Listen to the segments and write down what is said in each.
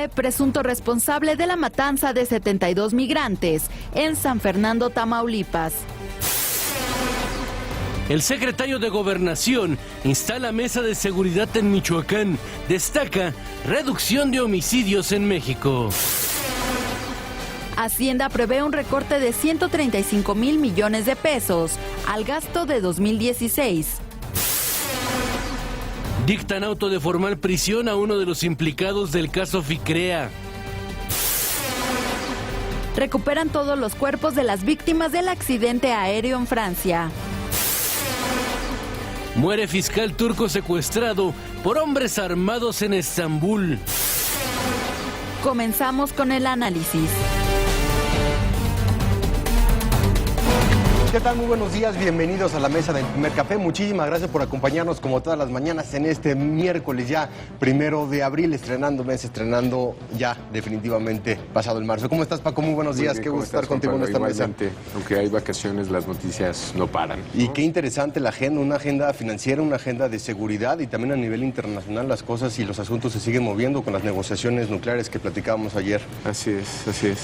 cae presunto responsable de la matanza de 72 migrantes en San Fernando, Tamaulipas. El secretario de Gobernación instala mesa de seguridad en Michoacán. Destaca reducción de homicidios en México. Hacienda prevé un recorte de 135,000 millones de pesos al gasto de 2016. Dictan auto de formal prisión a uno de los implicados del caso Ficrea. Recuperan todos los cuerpos de las víctimas del accidente aéreo en Francia. Muere fiscal turco secuestrado por hombres armados en Estambul. Comenzamos con el análisis. ¿Qué tal? Muy buenos días, bienvenidos a la mesa del primer café. Muchísimas gracias por acompañarnos como todas las mañanas en este miércoles ya 1 de abril, estrenando ya definitivamente pasado el marzo. ¿Cómo estás, Paco? Muy buenos días, qué gusto estar contigo en esta mesa. Aunque hay vacaciones, las noticias no paran, ¿no? Y qué interesante la agenda, una agenda financiera, una agenda de seguridad y también a nivel internacional las cosas y los asuntos se siguen moviendo con las negociaciones nucleares que platicábamos ayer. Así es, así es.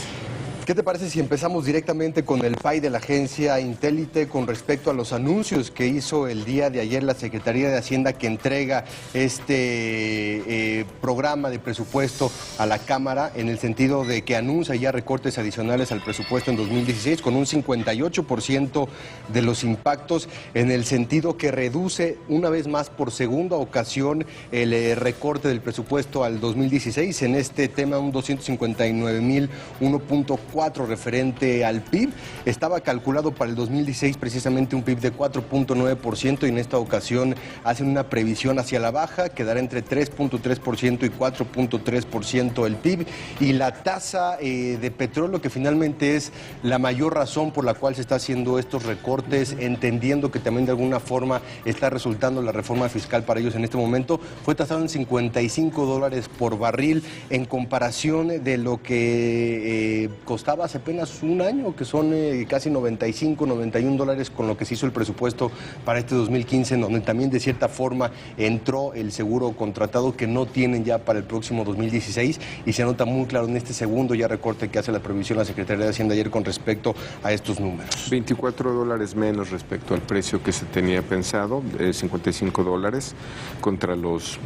¿Qué te parece si empezamos directamente con el PAI de la agencia Intélite con respecto a los anuncios que hizo el día de ayer la Secretaría de Hacienda que entrega este programa de presupuesto a la Cámara en el sentido de que anuncia ya recortes adicionales al presupuesto en 2016 con un 58% de los impactos en el sentido que reduce una vez más por segunda ocasión el recorte del presupuesto al 2016 en este tema un 259,000, 1.4 referente al PIB. Estaba calculado para el 2016 precisamente un PIB de 4.9% y en esta ocasión hacen una previsión hacia la baja, quedará entre 3.3% y 4.3% el PIB. Y la tasa de petróleo, que finalmente es la mayor razón por la cual se está haciendo estos recortes, entendiendo que también de alguna forma está resultando la reforma fiscal para ellos en este momento, fue tasado en $55 por barril en comparación de lo que costaba hace apenas un año, que son casi 95, 91 dólares con lo que se hizo el presupuesto para este 2015, en donde también de cierta forma entró el seguro contratado que no tienen ya para el próximo 2016 y se nota muy claro en este segundo ya recorte que hace la previsión la Secretaría de Hacienda ayer con respecto a estos números. $24 menos respecto al precio que se tenía pensado, $55 contra los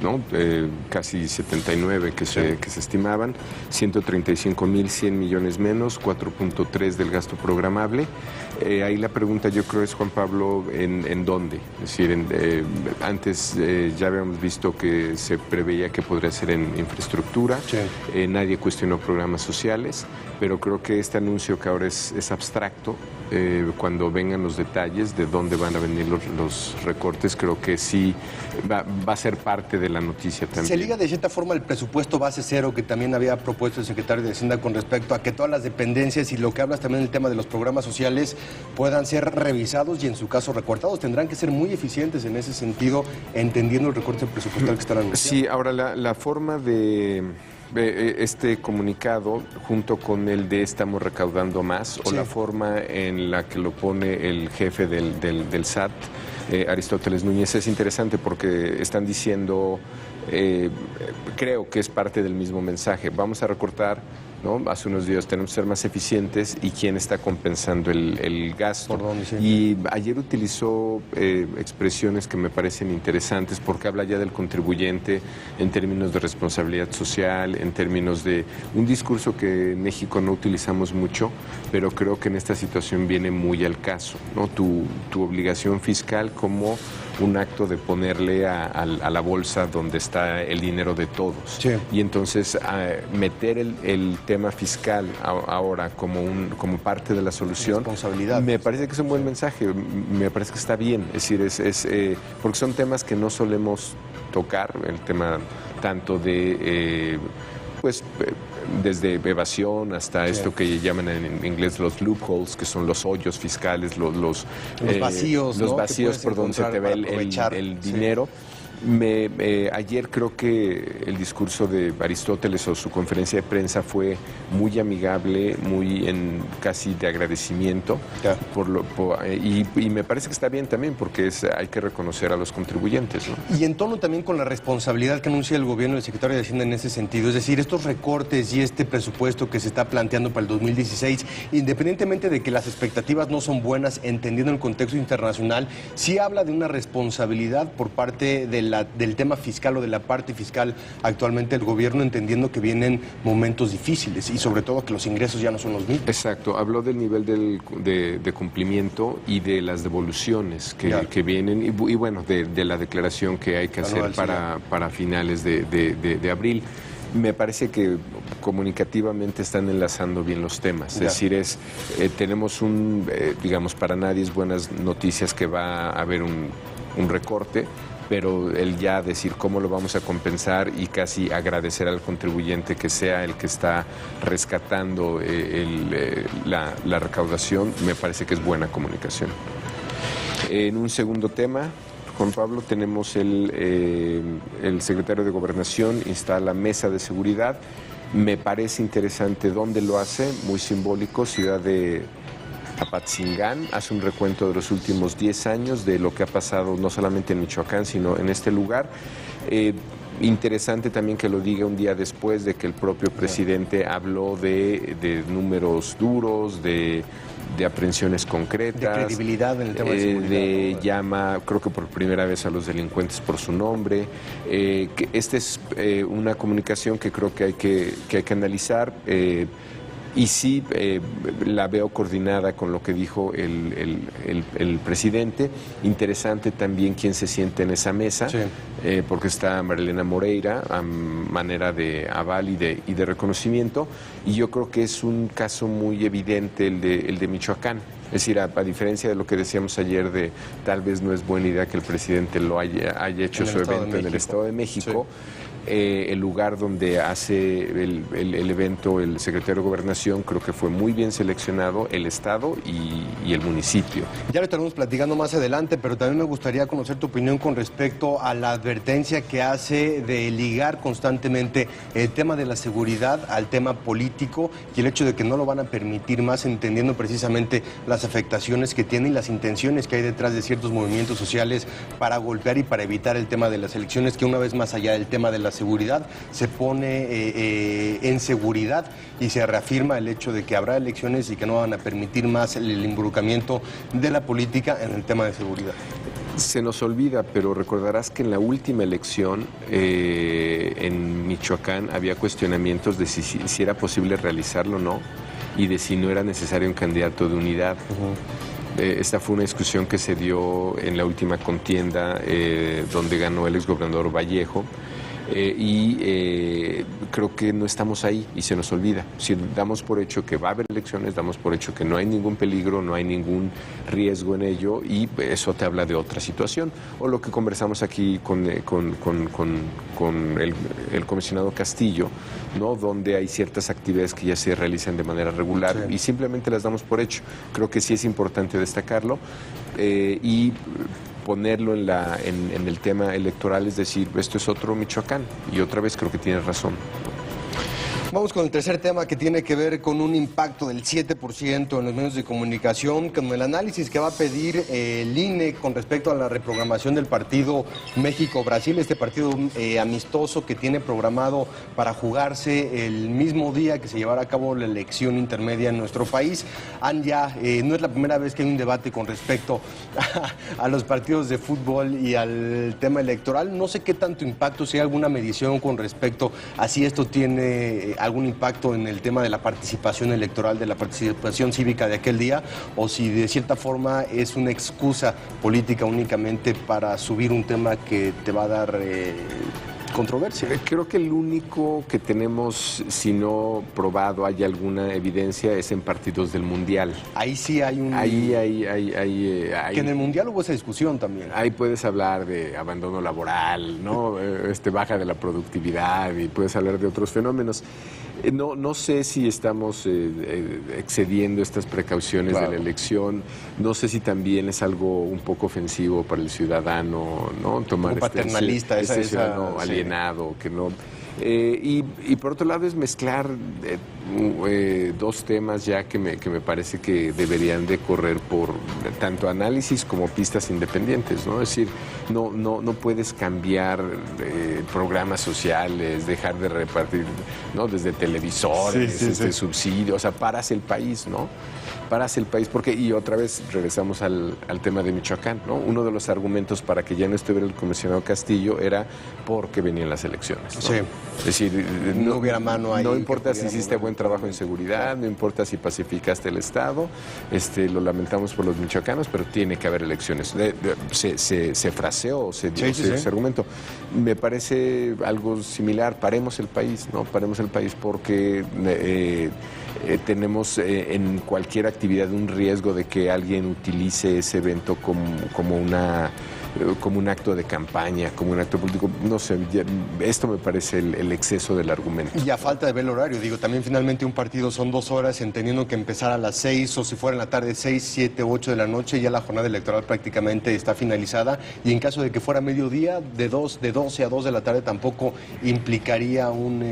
casi 79 que se estimaban, 135,100 millones menos, 4.3 del gasto programable. Ahí la pregunta yo creo es, Juan Pablo, ¿en dónde? Es decir, antes ya habíamos visto que se preveía que podría ser en infraestructura, sí. Nadie cuestionó programas sociales, pero creo que este anuncio que ahora es abstracto, cuando vengan los detalles de dónde van a venir los recortes, creo que sí va a ser parte de la noticia también. Se liga de cierta forma el presupuesto base cero que también había propuesto el secretario de Hacienda con respecto a que todas las dependencias y lo que hablas también del tema de los programas sociales puedan ser revisados y en su caso recortados. Tendrán que ser muy eficientes en ese sentido, entendiendo el recorte presupuestal que están anunciando. Sí, ahora la forma de este comunicado junto con el de estamos recaudando más, o sí, la forma en la que lo pone el jefe del SAT, Aristóteles Núñez, es interesante porque están diciendo, creo que es parte del mismo mensaje, vamos a recortar, ¿no? Hace unos días tenemos que ser más eficientes y quién está compensando el gasto. ¿Por dónde, sí? Y ayer utilizó expresiones que me parecen interesantes porque habla ya del contribuyente en términos de responsabilidad social, en términos de un discurso que en México no utilizamos mucho, pero creo que en esta situación viene muy al caso, ¿no? Tu obligación fiscal como un acto de ponerle a la bolsa donde está el dinero de todos. Sí. Y entonces meter el tema fiscal ahora como parte de la solución, responsabilidad, me parece que es un buen mensaje, me parece que está bien, es decir, porque son temas que no solemos tocar, el tema tanto de desde evasión hasta esto que llaman en inglés los loopholes, que son los hoyos fiscales, los vacíos, los ¿no? vacíos por donde se te ve el dinero. Ayer creo que el discurso de Aristóteles o su conferencia de prensa fue muy amigable, muy casi de agradecimiento, y me parece que está bien también, porque hay que reconocer a los contribuyentes, ¿no? Y en tono también con la responsabilidad que anuncia el gobierno del secretario de Hacienda en ese sentido, es decir, estos recortes y este presupuesto que se está planteando para el 2016, independientemente de que las expectativas no son buenas, entendiendo el contexto internacional, sí habla de una responsabilidad por parte del tema fiscal o de la parte fiscal actualmente del gobierno, entendiendo que vienen momentos difíciles y sobre todo que los ingresos ya no son los mismos. Exacto, habló del nivel de cumplimiento y de las devoluciones que vienen y bueno, de la declaración que hay que hacer para finales de abril. Me parece que comunicativamente están enlazando bien los temas. Es decir, tenemos digamos, para nadie es buenas noticias que va a haber un recorte, pero el ya decir cómo lo vamos a compensar y casi agradecer al contribuyente que sea el que está rescatando la recaudación, me parece que es buena comunicación. En un segundo tema, Juan Pablo, tenemos el secretario de Gobernación instala mesa de seguridad. Me parece interesante dónde lo hace, muy simbólico, ciudad de Apatzingán, hace un recuento de los últimos 10 años de lo que ha pasado no solamente en Michoacán, sino en este lugar. Interesante también que lo diga un día después de que el propio presidente habló de números duros, de aprehensiones concretas. De credibilidad en el tema de seguridad. Llama, creo que por primera vez, a los delincuentes por su nombre. Esta es una comunicación que creo que hay que analizar. Y sí, la veo coordinada con lo que dijo el presidente. Interesante también quién se siente en esa mesa, porque está Marilena Moreira, a manera de aval y de reconocimiento. Y yo creo que es un caso muy evidente el de Michoacán. Es decir, a diferencia de lo que decíamos ayer tal vez no es buena idea que el presidente lo haya hecho su evento en el Estado de México. El lugar donde hace el evento el secretario de Gobernación creo que fue muy bien seleccionado, el Estado y el municipio. Ya lo estaremos platicando más adelante, pero también me gustaría conocer tu opinión con respecto a la advertencia que hace de ligar constantemente el tema de la seguridad al tema político y el hecho de que no lo van a permitir más, entendiendo precisamente las afectaciones que tiene y las intenciones que hay detrás de ciertos movimientos sociales para golpear y para evitar el tema de las elecciones, que una vez más allá del tema de la seguridad se pone en seguridad y se reafirma el hecho de que habrá elecciones y que no van a permitir más el involucramiento de la política en el tema de seguridad. Se nos olvida, pero recordarás que en la última elección en Michoacán había cuestionamientos de si era posible realizarlo o no y de si no era necesario un candidato de unidad. Esta fue una discusión que se dio en la última contienda donde ganó el exgobernador Vallejo. Creo que no estamos ahí y se nos olvida. Si damos por hecho que va a haber elecciones, damos por hecho que no hay ningún peligro, no hay ningún riesgo en ello y eso te habla de otra situación. O lo que conversamos aquí con el comisionado Castillo, ¿no? Donde hay ciertas actividades que ya se realizan de manera regular y simplemente las damos por hecho. Creo que sí es importante destacarlo y ponerlo en el tema electoral, es decir, esto es otro Michoacán, y otra vez creo que tienes razón. Vamos con el tercer tema, que tiene que ver con un impacto del 7% en los medios de comunicación, con el análisis que va a pedir el INE con respecto a la reprogramación del partido México-Brasil, este partido amistoso que tiene programado para jugarse el mismo día que se llevará a cabo la elección intermedia en nuestro país. No es la primera vez que hay un debate con respecto a los partidos de fútbol y al tema electoral. No sé qué tanto impacto, si hay alguna medición con respecto a si esto tiene algún impacto en el tema de la participación electoral, de la participación cívica de aquel día, o si de cierta forma es una excusa política únicamente para subir un tema que te va a dar controversia. Creo que el único que tenemos, si no probado, hay alguna evidencia, es en partidos del Mundial. Ahí sí hay un... que en el Mundial hubo esa discusión también. Ahí puedes hablar de abandono laboral, ¿no? Baja de la productividad y puedes hablar de otros fenómenos. No sé si estamos excediendo estas precauciones de la elección. No sé si también es algo un poco ofensivo para el ciudadano, ¿no? Tomar paternalista, este ciudadano alienado, que no... Y por otro lado es mezclar dos temas ya que me parece que deberían de correr por tanto análisis como pistas independientes, ¿no? Es decir, no puedes cambiar programas sociales, dejar de repartir, ¿no? Desde televisores, subsidios, o sea, paras el país, ¿no? Paras el país, porque, y otra vez regresamos al tema de Michoacán, ¿no? Uno de los argumentos para que ya no estuviera el comisionado Castillo era porque venían las elecciones, ¿no? Sí. Es decir, no hubiera mano ahí. No importa si hiciste buen trabajo en seguridad, no importa si pacificaste el Estado, lo lamentamos por los michoacanos, pero tiene que haber elecciones. Se fraseó, se dio ese argumento. Me parece algo similar, paremos el país, ¿no? Paremos el país porque tenemos en cualquier actividad un riesgo de que alguien utilice ese evento como un acto de campaña, como un acto político. No sé, esto me parece el exceso del argumento. Y a falta de ver el horario, digo, también finalmente un partido son 2 horas, entendiendo que empezar a las 6 o si fuera en la tarde 6, 7, 8 de la noche, ya la jornada electoral prácticamente está finalizada, y en caso de que fuera mediodía, de 12 a 2 de la tarde tampoco implicaría un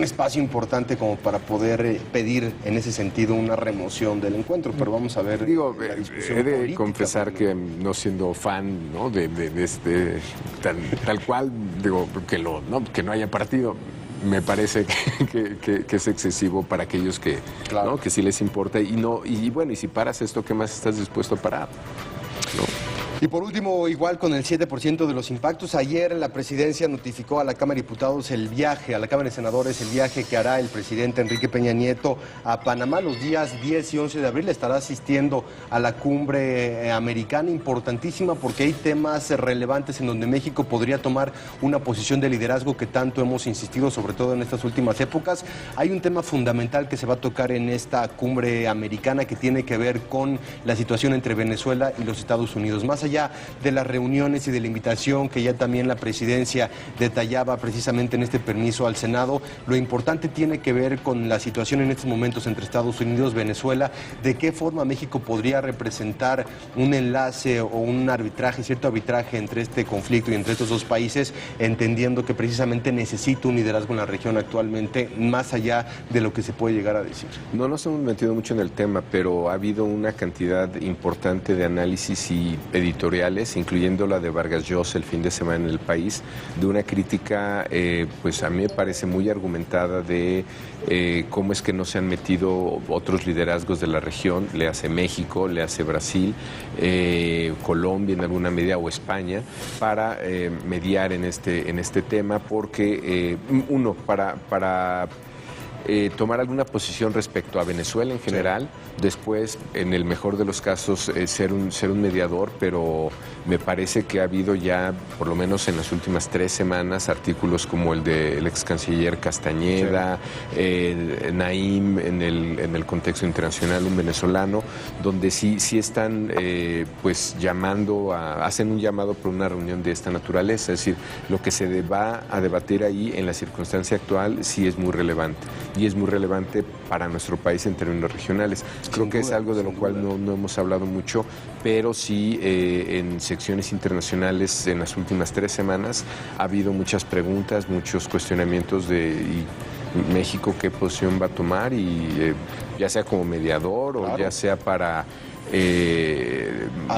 espacio importante como para poder pedir en ese sentido una remoción del encuentro, pero vamos a ver. Digo, he de confesar que no siendo fan, ¿no? de este tal cual, digo, que no haya partido. Me parece que es excesivo para aquellos que, claro, ¿no? Que sí les importa y bueno, y si paras esto, ¿qué más estás dispuesto a parar? ¿No? Y por último, igual con el 7% de los impactos, ayer la presidencia notificó a la Cámara de Diputados a la Cámara de Senadores el viaje que hará el presidente Enrique Peña Nieto a Panamá los días 10 y 11 de abril. Estará asistiendo a la cumbre americana, importantísima porque hay temas relevantes en donde México podría tomar una posición de liderazgo que tanto hemos insistido, sobre todo en estas últimas épocas. Hay un tema fundamental que se va a tocar en esta cumbre americana que tiene que ver con la situación entre Venezuela y los Estados Unidos. Más allá de las reuniones y de la invitación que ya también la presidencia detallaba precisamente en este permiso al Senado, lo importante tiene que ver con la situación en estos momentos entre Estados Unidos y Venezuela, de qué forma México podría representar un enlace o un arbitraje, cierto arbitraje entre este conflicto y entre estos dos países, entendiendo que precisamente necesita un liderazgo en la región actualmente, más allá de lo que se puede llegar a decir. No nos hemos metido mucho en el tema, pero ha habido una cantidad importante de análisis y editoriales, incluyendo la de Vargas Llosa el fin de semana en El País, de una crítica, pues a mí me parece muy argumentada de cómo es que no se han metido otros liderazgos de la región, le hace México, le hace Brasil, Colombia en alguna medida o España, para mediar en este tema, porque para tomar alguna posición respecto a Venezuela en general, después, en el mejor de los casos, ser un mediador, pero me parece que ha habido ya, por lo menos en las últimas 3 semanas, artículos como el del ex canciller Castañeda, Naim en el contexto internacional, un venezolano, donde sí están pues hacen un llamado por una reunión de esta naturaleza, es decir, lo que se va a debatir ahí en la circunstancia actual sí es muy relevante. Y es muy relevante para nuestro país en términos regionales. Creo que es algo de lo cual no hemos hablado mucho, pero sí en secciones internacionales en las últimas 3 semanas ha habido muchas preguntas, muchos cuestionamientos de México qué posición va a tomar, y ya sea como mediador, claro, o ya sea para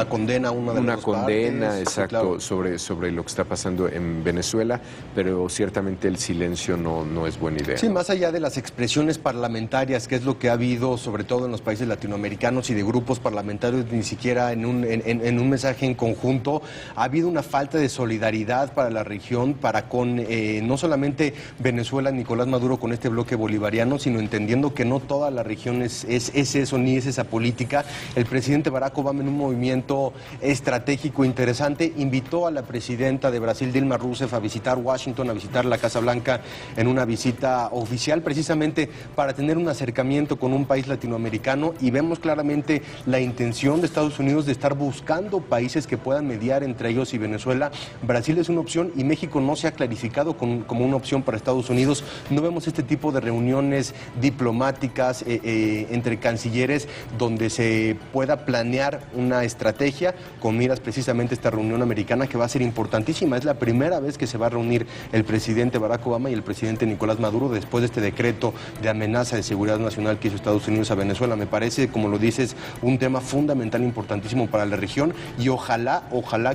condena una condena, partes, exacto, sí, claro, sobre lo que está pasando en Venezuela, pero ciertamente el silencio no es buena idea. Sí, más allá de las expresiones parlamentarias, que es lo que ha habido sobre todo en los países latinoamericanos y de grupos parlamentarios, ni siquiera en un mensaje en conjunto, ha habido una falta de solidaridad para la región, para con no solamente Venezuela, Nicolás Maduro con este bloque bolivariano, sino entendiendo que no toda la región administración es eso, ni es esa política. El presidente Barack Obama, en un movimiento estratégico interesante, invitó a la presidenta de Brasil, Dilma Rousseff, a visitar Washington, a visitar la Casa Blanca en una visita oficial, precisamente para tener un acercamiento con un país latinoamericano, y vemos claramente la intención de Estados Unidos de estar buscando países que puedan mediar entre ellos y Venezuela. Brasil es una opción y México no se ha clarificado como una opción para Estados Unidos. No vemos este tipo de reuniones diplomáticas entre cancilleres donde se pueda planear una estrategia con miras precisamente a esta reunión americana, que va a ser importantísima. Es la primera vez que se va a reunir el presidente Barack Obama y el presidente Nicolás Maduro después de este decreto de amenaza de seguridad nacional que hizo Estados Unidos a Venezuela. Me parece, como lo dices, un tema fundamental, importantísimo para la región, y ojalá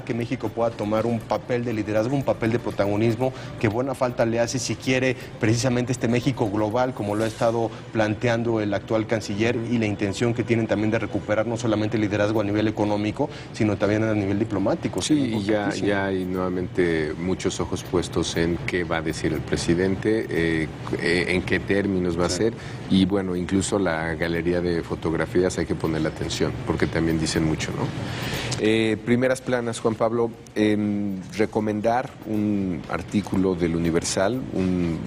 que México pueda tomar un papel de liderazgo, un papel de protagonismo, que buena falta le hace si quiere precisamente este México global, como lo ha estado planteando el actual canciller, y la intención que tienen también de recuperar no solamente el liderazgo a nivel económico, sino también a nivel diplomático. Sí, y ya hay nuevamente muchos ojos puestos en qué va a decir el presidente, en qué términos va a ser, y bueno, incluso la galería de fotografías hay que ponerle atención, porque también dicen mucho, ¿no? Primeras planas, Juan Pablo, recomendar un artículo del Universal,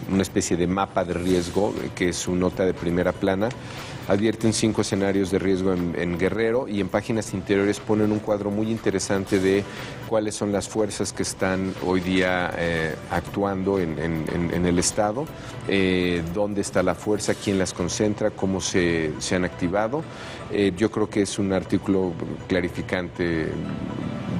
una especie de mapa de riesgo, que es su nota de primera plana. Advierten 5 escenarios de riesgo en Guerrero, y en páginas interiores ponen un cuadro muy interesante de cuáles son las fuerzas que están hoy día actuando en el Estado, dónde está la fuerza, quién las concentra, cómo se han activado. Yo creo que es un artículo clarificante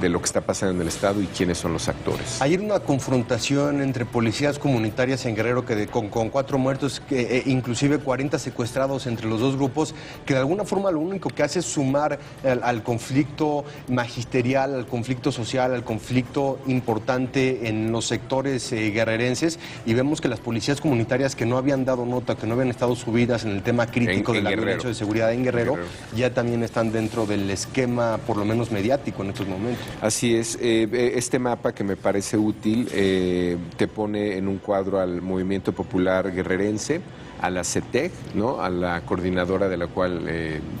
de lo que está pasando en el Estado y quiénes son los actores. Ayer una confrontación entre policías comunitarias en Guerrero con 4 muertos, inclusive 40 secuestrados entre los dos grupos, que de alguna forma lo único que hace es sumar al conflicto magisterial, al conflicto social, al conflicto importante en los sectores guerrerenses, y vemos que las policías comunitarias que no habían dado nota, que no habían estado subidas en el tema crítico de la violencia de seguridad en Guerrero, ya también están dentro del esquema, por lo menos mediático, en estos momentos. Así es, este mapa, que me parece útil, te pone en un cuadro al Movimiento Popular Guerrerense, a la CETEG, ¿no?, a la coordinadora de la cual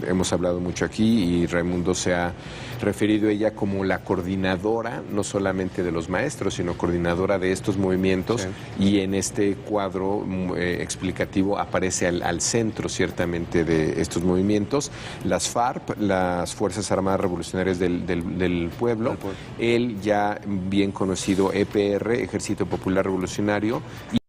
hemos hablado mucho aquí, y Raimundo se ha referido a ella como la coordinadora, no solamente de los maestros, sino coordinadora de estos movimientos, y en este cuadro explicativo aparece al centro, ciertamente, de estos movimientos, las FARC, las Fuerzas Armadas Revolucionarias del Pueblo, el ya bien conocido EPR, Ejército Popular Revolucionario, y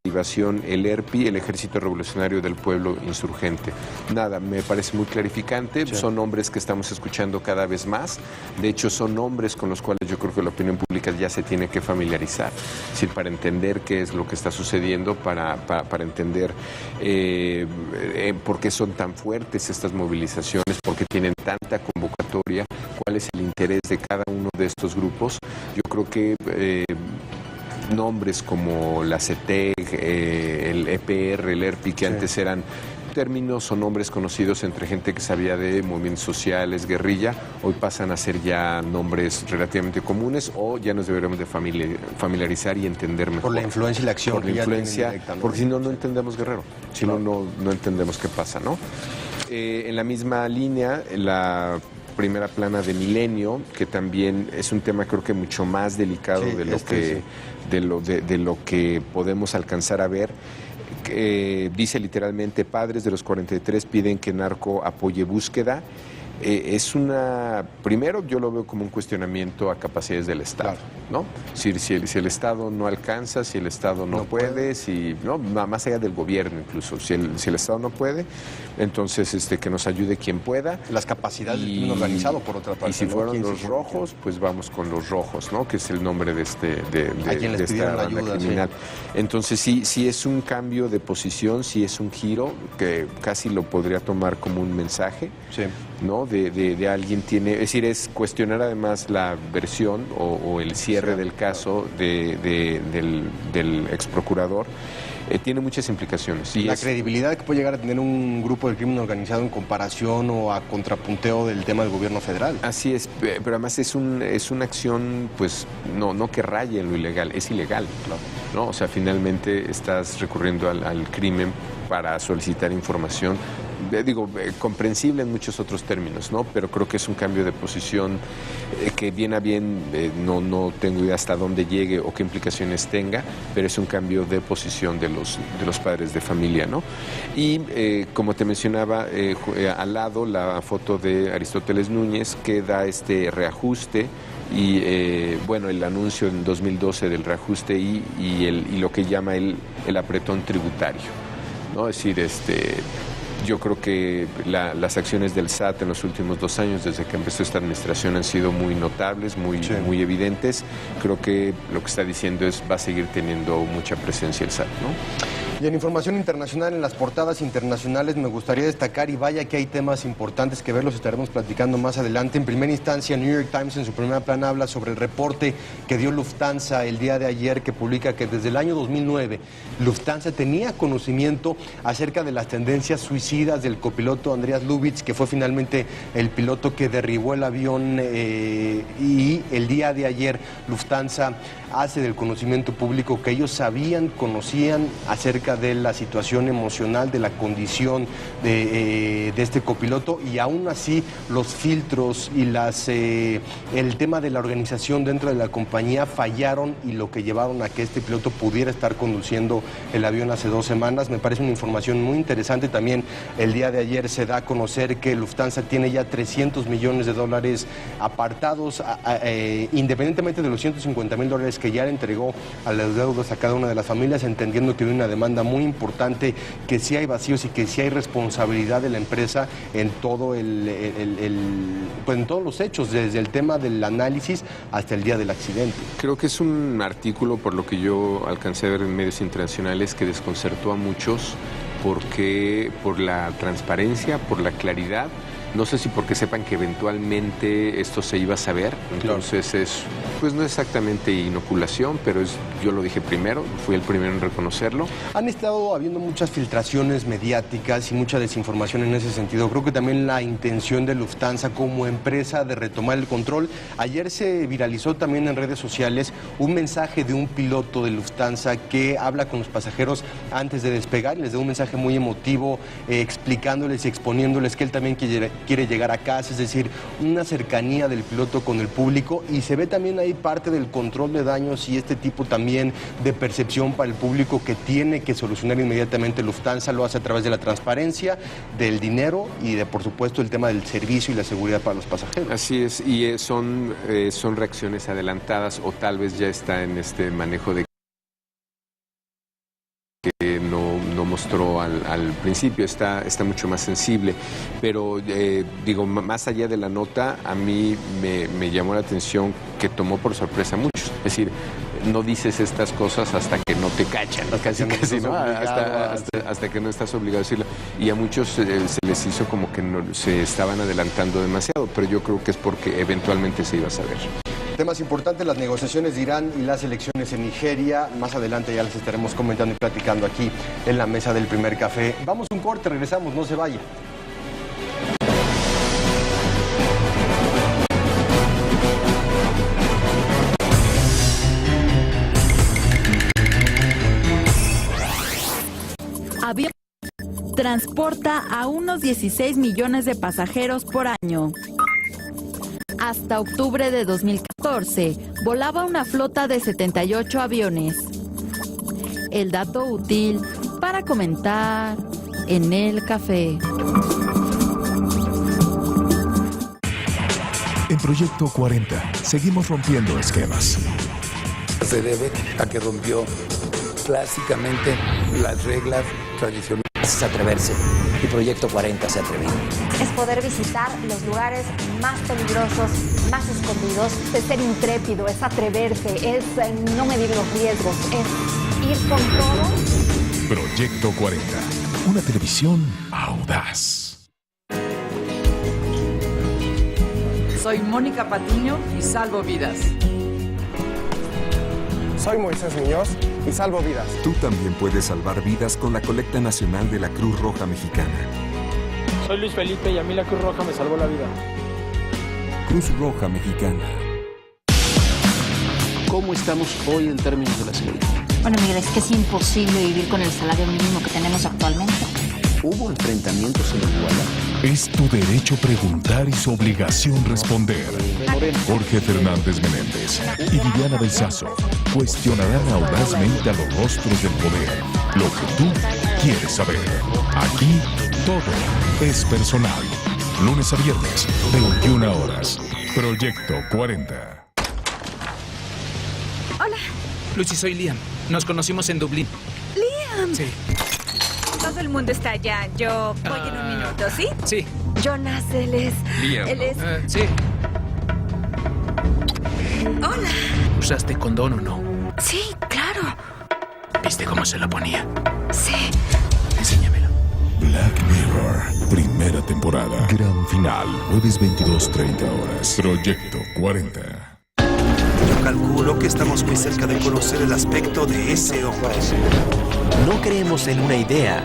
derivación el ERPI, el Ejército Revolucionario del Pueblo Insurgente. Nada, me parece muy clarificante, son nombres que estamos escuchando cada vez más, de hecho son nombres con los cuales yo creo que la opinión pública ya se tiene que familiarizar, es decir, para entender qué es lo que está sucediendo, para entender por qué son tan fuertes estas movilizaciones, por qué tienen tanta convocatoria, cuál es el interés de cada uno de estos grupos. Yo creo que nombres como la CETEG, el EPR, el ERPI, que antes eran términos o nombres conocidos entre gente que sabía de movimientos sociales, guerrilla, hoy pasan a ser ya nombres relativamente comunes, o ya nos deberemos de familiarizar y entender mejor. Por la influencia y la acción. Por la influencia, porque si no, no entendemos Guerrero, si no, no entendemos qué pasa, ¿no? En la misma línea, la primera plana de Milenio, que también es un tema creo que mucho más delicado de lo que podemos alcanzar a ver. Dice literalmente: padres de los 43 piden que Narco apoye búsqueda. Primero yo lo veo como un cuestionamiento a capacidades del Estado, ¿no? Si el Estado no alcanza, si el Estado no puede, más allá del gobierno incluso, si el Estado no puede, entonces que nos ayude quien pueda. Las capacidades del crimen organizado, por otra parte. Y si fueron los rojos, pues vamos con los rojos, ¿no?, que es el nombre de esta banda criminal. Entonces sí es un cambio de posición, sí es un giro, que casi lo podría tomar como un mensaje, ¿no?, de alguien es decir, es cuestionar además la versión o el cierre del caso del ex procurador. Tiene muchas implicaciones. Y la credibilidad que puede llegar a tener un grupo del crimen organizado en comparación o a contrapunteo del tema del gobierno federal. Así es, pero además es una acción, pues, no que raye en lo ilegal, es ilegal, ¿no? O sea, finalmente estás recurriendo al crimen para solicitar información. Comprensible en muchos otros términos, ¿no? Pero creo que es un cambio de posición que bien a bien, no tengo idea hasta dónde llegue o qué implicaciones tenga, pero es un cambio de posición de los padres de familia, ¿no? Y como te mencionaba, al lado la foto de Aristóteles Núñez, que da este reajuste y el anuncio en 2012 del reajuste y lo que llama el apretón tributario, ¿no? Es decir, yo creo que las acciones del SAT en los últimos 2 años, desde que empezó esta administración, han sido muy notables, muy evidentes. Creo que lo que está diciendo va a seguir teniendo mucha presencia el SAT, ¿no? Y en información internacional, en las portadas internacionales, me gustaría destacar, y vaya que hay temas importantes que ver, los estaremos platicando más adelante. En primera instancia, New York Times en su primera plana habla sobre el reporte que dio Lufthansa el día de ayer, que publica que desde el año 2009 Lufthansa tenía conocimiento acerca de las tendencias suicidas del copiloto Andreas Lubitz, que fue finalmente el piloto que derribó el avión, y el día de ayer Lufthansa hace del conocimiento público que ellos conocían acerca de la situación emocional, de la condición de este copiloto, y aún así los filtros y el tema de la organización dentro de la compañía fallaron, y lo que llevaron a que este piloto pudiera estar conduciendo el avión hace 2 semanas. Me parece una información muy interesante. También el día de ayer se da a conocer que Lufthansa tiene ya $300 millones apartados, independientemente de los $150,000 que ya le entregó a las deudas a cada una de las familias, entendiendo que hay una demanda muy importante, que sí hay vacíos y que sí hay responsabilidad de la empresa en todo en todos los hechos, desde el tema del análisis hasta el día del accidente. Creo que es un artículo, por lo que yo alcancé a ver en medios internacionales, que desconcertó a muchos, porque por la transparencia, por la claridad. No sé si porque sepan que eventualmente esto se iba a saber, entonces pues no es exactamente inoculación, pero yo lo dije primero, fui el primero en reconocerlo. Han estado habiendo muchas filtraciones mediáticas y mucha desinformación en ese sentido. Creo que también la intención de Lufthansa como empresa de retomar el control. Ayer se viralizó también en redes sociales un mensaje de un piloto de Lufthansa que habla con los pasajeros antes de despegar, les da un mensaje muy emotivo, explicándoles y exponiéndoles que él también quiere llegar a casa, es decir, una cercanía del piloto con el público, y se ve también ahí parte del control de daños y este tipo también de percepción para el público que tiene que solucionar inmediatamente Lufthansa. Lo hace a través de la transparencia, del dinero y de, por supuesto, el tema del servicio y la seguridad para los pasajeros. Así es, y son reacciones adelantadas, o tal vez ya está en este manejo de que no mostró al principio, está mucho más sensible, pero más allá de la nota, a mí me llamó la atención que tomó por sorpresa a muchos. Es decir, no dices estas cosas hasta que no te cachan, casi, ¿no? Hasta que no estás obligado a decirlo. Y a muchos se les hizo como que se estaban adelantando demasiado, pero yo creo que es porque eventualmente se iba a saber. Temas importantes, las negociaciones de Irán y las elecciones en Nigeria. Más adelante ya les estaremos comentando y platicando aquí en la mesa del primer café. Vamos a un corte, regresamos, no se vaya. Avión transporta a unos 16 millones de pasajeros por año. Hasta octubre de 2014, volaba una flota de 78 aviones. El dato útil para comentar en el café. En Proyecto 40, seguimos rompiendo esquemas. Se debe a que rompió clásicamente las reglas tradicionales. Es atreverse, y Proyecto 40 se atrevió. Es poder visitar los lugares más peligrosos, más escondidos. Es ser intrépido, es atreverse, es no medir los riesgos, es ir con todo. Proyecto 40, una televisión audaz. Soy Mónica Patiño y salvo vidas. Soy Moisés Muñoz y salvo vidas. Tú también puedes salvar vidas con la colecta nacional de la Cruz Roja Mexicana. Soy Luis Felipe y a mí la Cruz Roja me salvó la vida. Cruz Roja Mexicana. ¿Cómo estamos hoy en términos de la seguridad? Bueno, Miguel, es que es imposible vivir con el salario mínimo que tenemos actualmente. ¿Hubo enfrentamientos en Iguala? Es tu derecho preguntar y su obligación responder. Jorge Fernández Menéndez y Viviana Belsazo cuestionarán audazmente a los rostros del poder lo que tú quieres saber. Aquí todo es personal. Lunes a viernes, 21 horas. Proyecto 40. Hola. Lucy, soy Liam. Nos conocimos en Dublín. Liam. Sí. Todo el mundo está allá. Yo voy en un minuto, ¿sí? Sí. Jonas, él es... Liam. Él es... Sí. Hola. ¿Usaste condón o no? Sí, claro. ¿Viste cómo se la ponía? Sí. Enséñamelo. Black Mirror, primera temporada. Gran final, jueves 22:30 horas. Proyecto 40. Yo calculo que estamos muy cerca de conocer el aspecto de ese hombre. No creemos en una idea,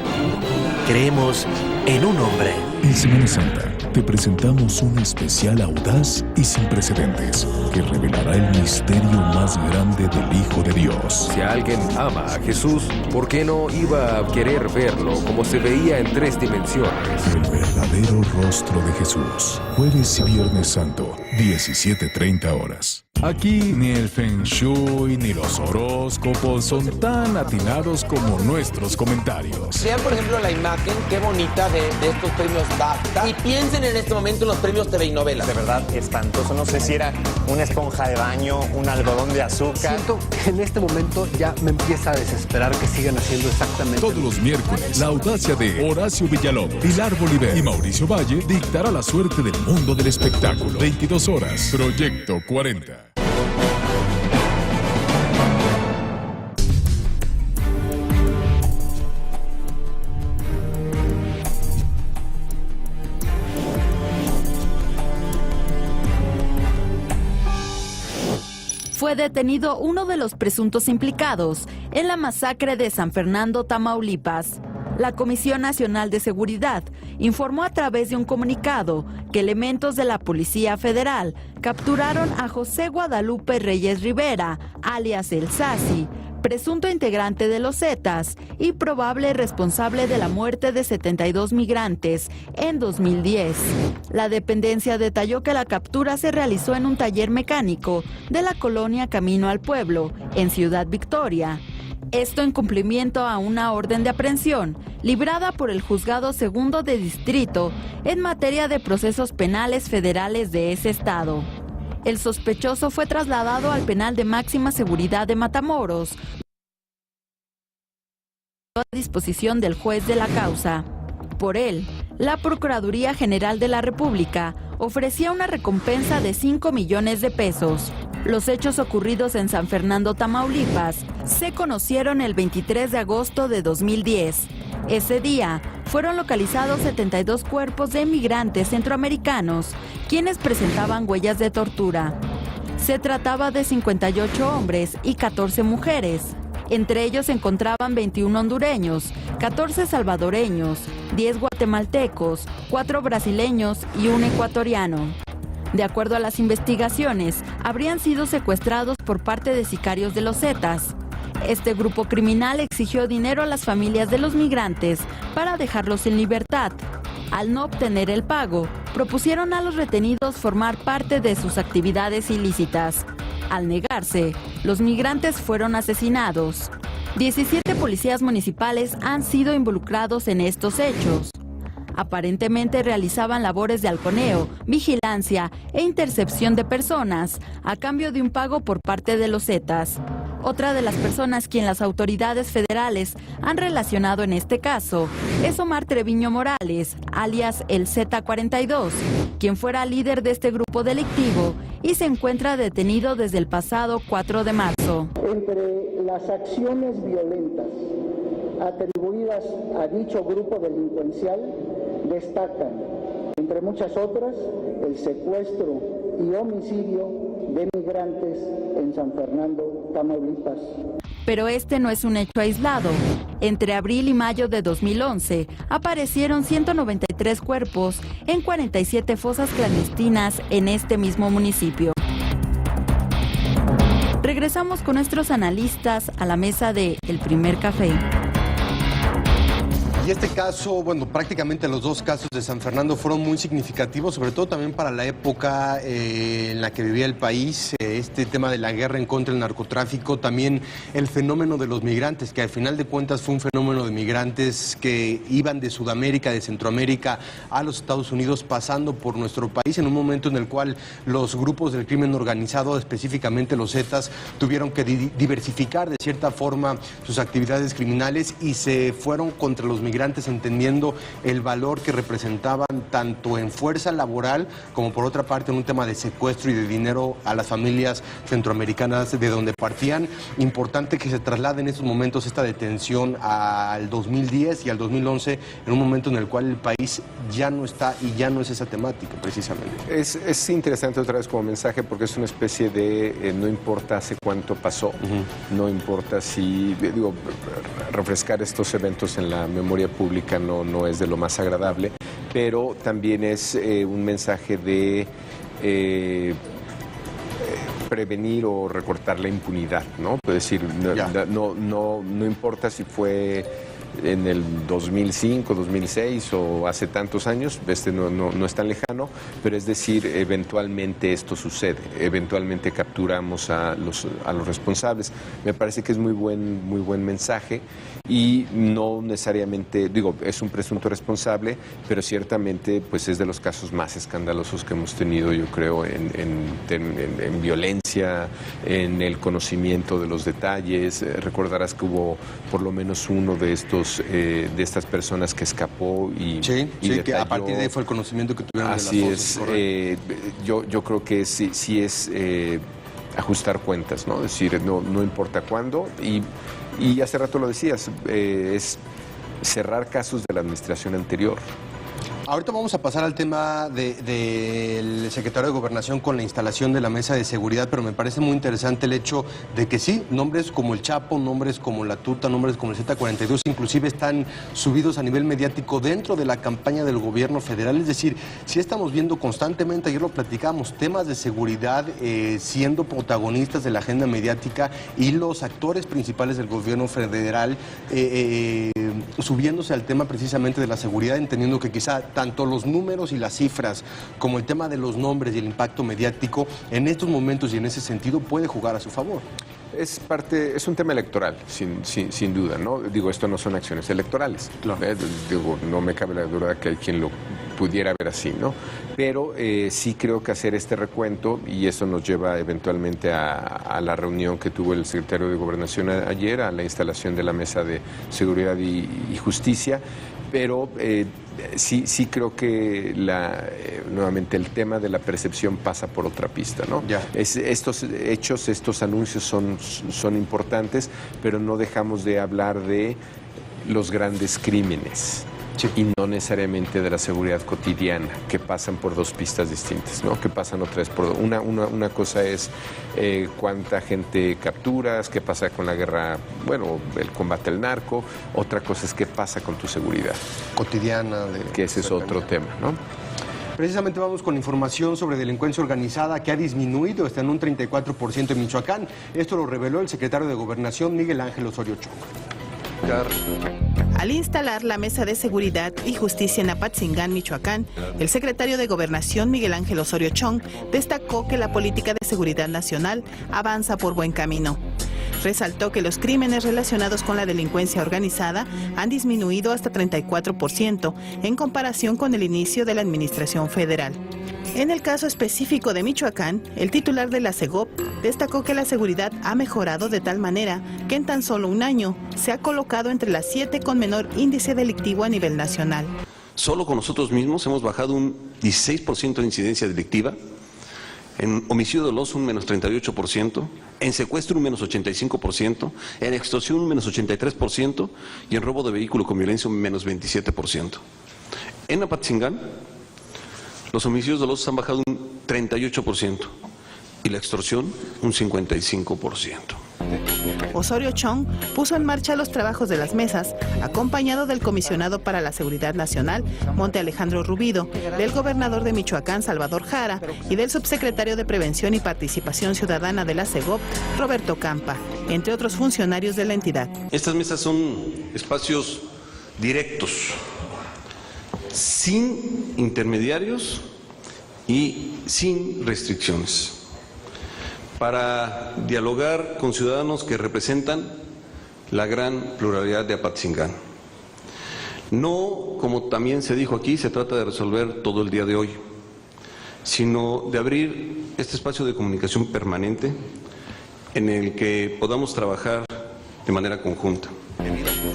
creemos en un hombre. En Semana Santa te presentamos un especial audaz y sin precedentes que revelará el misterio más grande del Hijo de Dios. Si alguien ama a Jesús, ¿por qué no iba a querer verlo como se veía en 3 dimensiones? El verdadero rostro de Jesús. Jueves y Viernes Santo, 17:30 horas. Aquí ni el Feng Shui ni los horóscopos son tan atinados como nuestros comentarios. Vean, por ejemplo, la imagen, qué bonita de estos premios BAFTA. Y piensen en este momento en los premios TV y novelas. De verdad, espantoso. No sé si era una esponja de baño, un algodón de azúcar. Siento que en este momento ya me empieza a desesperar que sigan haciendo exactamente. Todos los miércoles, la audacia de Horacio Villalobos, Pilar Bolívar y Mauricio Valle dictará la suerte del mundo del espectáculo. 22 horas. Proyecto 40. Fue detenido uno de los presuntos implicados en la masacre de San Fernando, Tamaulipas. La Comisión Nacional de Seguridad informó a través de un comunicado que elementos de la Policía Federal capturaron a José Guadalupe Reyes Rivera, alias El Sasi, presunto integrante de los Zetas y probable responsable de la muerte de 72 migrantes en 2010. La dependencia detalló que la captura se realizó en un taller mecánico de la colonia Camino al Pueblo, en Ciudad Victoria. Esto en cumplimiento a una orden de aprehensión librada por el Juzgado Segundo de Distrito en materia de procesos penales federales de ese estado. El sospechoso fue trasladado al penal de máxima seguridad de Matamoros a disposición del juez de la causa. Por él, la Procuraduría General de la República ofrecía una recompensa de 5 millones de pesos. Los hechos ocurridos en San Fernando, Tamaulipas, se conocieron el 23 de agosto de 2010. Ese día, fueron localizados 72 cuerpos de migrantes centroamericanos, quienes presentaban huellas de tortura. Se trataba de 58 hombres y 14 mujeres. Entre ellos se encontraban 21 hondureños, 14 salvadoreños, 10 guatemaltecos, 4 brasileños y 1 ecuatoriano. De acuerdo a las investigaciones, habrían sido secuestrados por parte de sicarios de los Zetas. Este grupo criminal exigió dinero a las familias de los migrantes para dejarlos en libertad. Al no obtener el pago, propusieron a los retenidos formar parte de sus actividades ilícitas. Al negarse, los migrantes fueron asesinados. 17 policías municipales han sido involucrados en estos hechos. Aparentemente realizaban labores de halconeo, vigilancia e intercepción de personas a cambio de un pago por parte de los Zetas. Otra de las personas quien las autoridades federales han relacionado en este caso es Omar Treviño Morales, alias el Z42, quien fuera líder de este grupo delictivo y se encuentra detenido desde el pasado 4 de marzo. Entre las acciones violentas atribuidas a dicho grupo delincuencial destacan, entre muchas otras, el secuestro y homicidio de migrantes en San Fernando, Tamaulipas. Pero este no es un hecho aislado. Entre abril y mayo de 2011 aparecieron 193 cuerpos en 47 fosas clandestinas en este mismo municipio. Regresamos con nuestros analistas a la mesa de El Primer Café. Y este caso, bueno, prácticamente los dos casos de San Fernando fueron muy significativos, sobre todo también para la época en la que vivía el país, este tema de la guerra en contra del narcotráfico, también el fenómeno de los migrantes, que al final de cuentas fue un fenómeno de migrantes que iban de Sudamérica, de Centroamérica a los Estados Unidos, pasando por nuestro país en un momento en el cual los grupos del crimen organizado, específicamente los Zetas, tuvieron que diversificar de cierta forma sus actividades criminales y se fueron contra los migrantes, entendiendo el valor que representaban tanto en fuerza laboral como por otra parte en un tema de secuestro y de dinero a las familias centroamericanas de donde partían. Importante que se traslade en estos momentos esta detención al 2010 y al 2011, en un momento en el cual el país ya no está y ya no es esa temática precisamente. Es interesante otra vez como mensaje porque es una especie de no importa hace cuánto pasó, no importa si, digo, refrescar estos eventos en la memoria pública no es de lo más agradable, pero también es un mensaje de prevenir o recortar la impunidad, ¿no? Es decir, no importa si fue en el 2005, 2006 o hace tantos años, no es tan lejano, pero es decir, eventualmente esto sucede, eventualmente capturamos a los responsables. Me parece que es muy buen mensaje y no necesariamente, digo, es un presunto responsable, pero ciertamente pues es de los casos más escandalosos que hemos tenido, yo creo, en violencia, en el conocimiento de los detalles. Recordarás que hubo por lo menos uno de estas personas que escapó y detalló. Que a partir de ahí fue el conocimiento que tuvieron así de las es. Yo creo que sí es ajustar cuentas, ¿no? Es decir, no importa cuándo y hace rato lo decías, es cerrar casos de la administración anterior. Ahorita vamos a pasar al tema del secretario de Gobernación con la instalación de la mesa de seguridad, pero me parece muy interesante el hecho de que sí, nombres como el Chapo, nombres como la Tuta, nombres como el Z42, inclusive están subidos a nivel mediático dentro de la campaña del gobierno federal. Es decir, sí estamos viendo constantemente, ayer lo platicamos, temas de seguridad siendo protagonistas de la agenda mediática y los actores principales del gobierno federal subiéndose al tema precisamente de la seguridad, entendiendo que quizá tanto los números y las cifras como el tema de los nombres y el impacto mediático en estos momentos y en ese sentido puede jugar a su favor. Es un tema electoral, sin duda, ¿no? Digo, esto no son acciones electorales. Claro. Digo, no me cabe la duda que hay quien lo pudiera ver así, ¿no? Pero sí creo que hacer este recuento, y eso nos lleva eventualmente a la reunión que tuvo el secretario de Gobernación ayer, a la instalación de la Mesa de Seguridad y Justicia, pero sí creo que nuevamente el tema de la percepción pasa por otra pista, ¿no? Estos hechos, estos anuncios son importantes, pero no dejamos de hablar de los grandes crímenes. Y no necesariamente de la seguridad cotidiana, que pasan por dos pistas distintas, ¿no? Que pasan otra vez por una cosa es cuánta gente capturas, qué pasa con la guerra, bueno, el combate al narco, otra cosa es qué pasa con tu seguridad cotidiana, que ese es otro tema, ¿no? Precisamente vamos con información sobre delincuencia organizada que ha disminuido, está en un 34% en Michoacán. Esto lo reveló el secretario de Gobernación, Miguel Ángel Osorio Chong. Al instalar la Mesa de Seguridad y Justicia en Apatzingán, Michoacán, el secretario de Gobernación, Miguel Ángel Osorio Chong, destacó que la política de seguridad nacional avanza por buen camino. Resaltó que los crímenes relacionados con la delincuencia organizada han disminuido hasta 34% en comparación con el inicio de la administración federal. En el caso específico de Michoacán, el titular de la SEGOP destacó que la seguridad ha mejorado de tal manera que en tan solo un año se ha colocado entre las 7 con menor índice delictivo a nivel nacional. Solo con nosotros mismos hemos bajado un 16% de incidencia delictiva, en homicidio doloso un menos 38%, en secuestro un menos 85%, en extorsión un menos 83% y en robo de vehículo con violencia un menos 27%. En Apatzingán, los homicidios dolosos han bajado un 38% y la extorsión un 55%. Osorio Chong puso en marcha los trabajos de las mesas, acompañado del comisionado para la Seguridad Nacional, Monte Alejandro Rubido, del gobernador de Michoacán, Salvador Jara, y del subsecretario de Prevención y Participación Ciudadana de la SEGOP, Roberto Campa, entre otros funcionarios de la entidad. Estas mesas son espacios directos, sin intermediarios y sin restricciones, para dialogar con ciudadanos que representan la gran pluralidad de Apatzingán. No, como también se dijo aquí, se trata de resolver todo el día de hoy, sino de abrir este espacio de comunicación permanente en el que podamos trabajar de manera conjunta.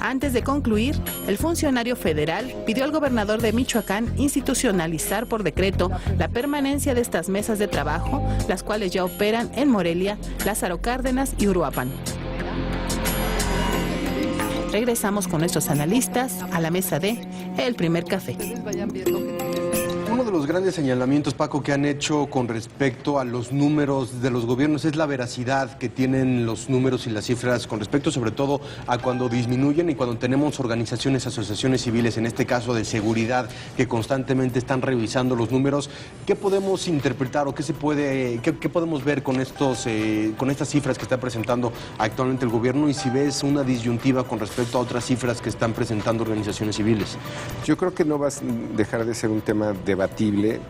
Antes de concluir, el funcionario federal pidió al gobernador de Michoacán institucionalizar por decreto la permanencia de estas mesas de trabajo, las cuales ya operan en Morelia, Lázaro Cárdenas y Uruapan. Regresamos con nuestros analistas a la mesa de El Primer Café. Uno de los grandes señalamientos, Paco, que han hecho con respecto a los números de los gobiernos es la veracidad que tienen los números y las cifras con respecto sobre todo a cuando disminuyen y cuando tenemos organizaciones, asociaciones civiles, en este caso de seguridad, que constantemente están revisando los números. ¿Qué podemos interpretar o qué podemos ver con estas cifras que está presentando actualmente el gobierno y si ves una disyuntiva con respecto a otras cifras que están presentando organizaciones civiles? Yo creo que no va a dejar de ser un tema debatible.